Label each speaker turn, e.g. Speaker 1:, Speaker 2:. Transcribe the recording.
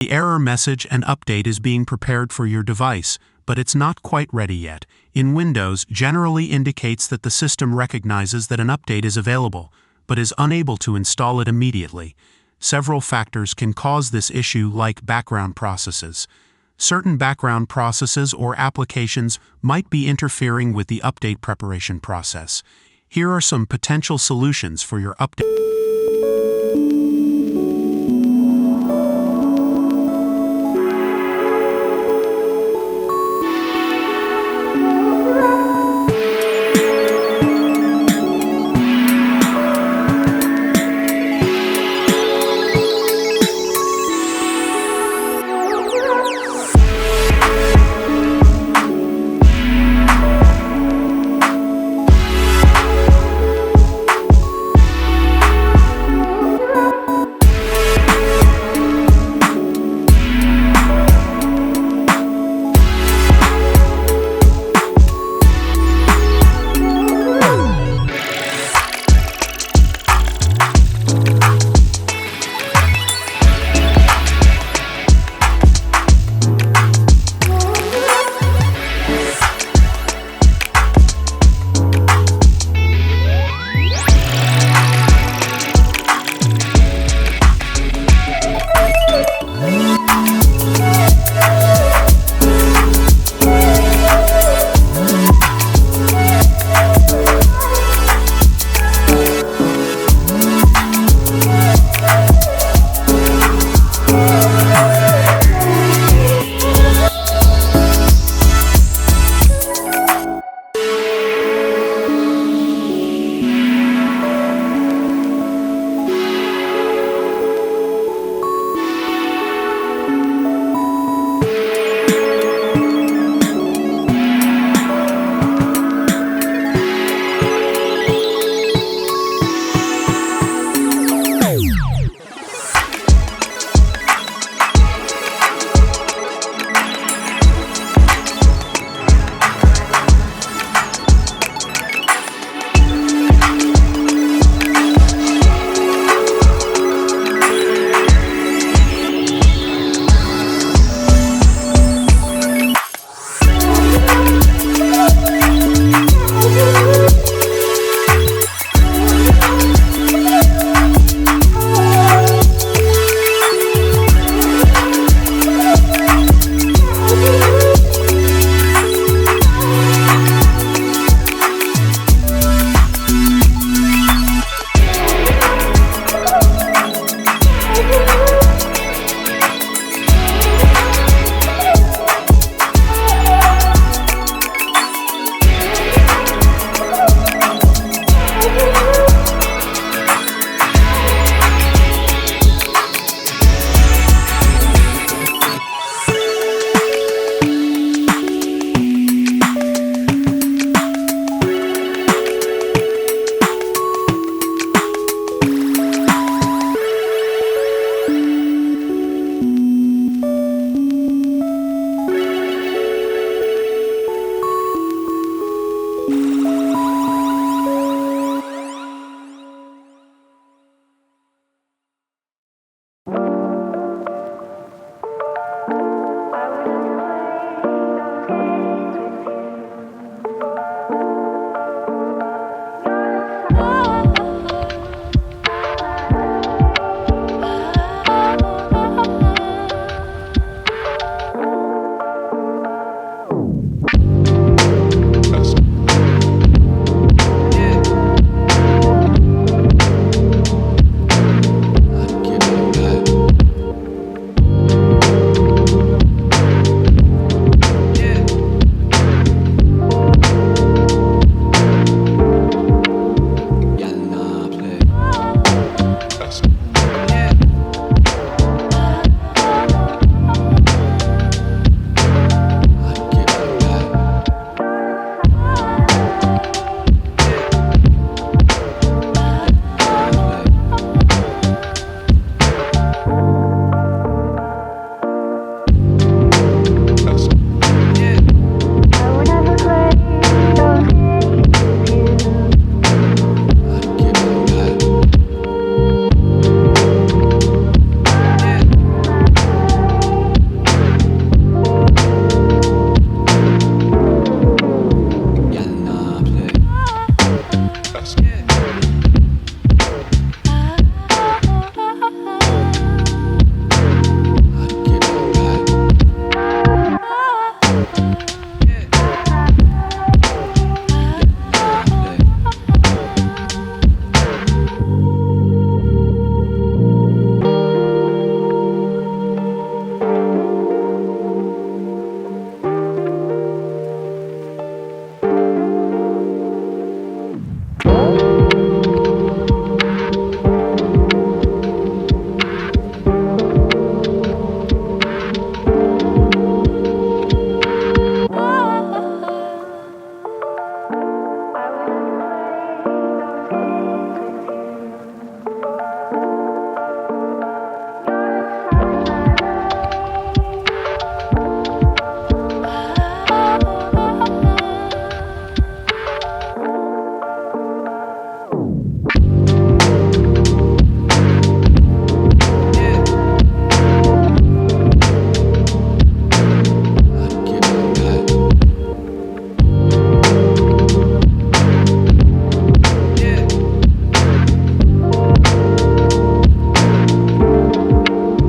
Speaker 1: The error message and update is being prepared for your device, but it's not quite ready yet. In Windows, generally indicates that the system recognizes that an update is available, but is unable to install it immediately. Several factors can cause this issue, like background processes. Certain background processes or applications might be interfering with the update preparation process. Here are some potential solutions for your update.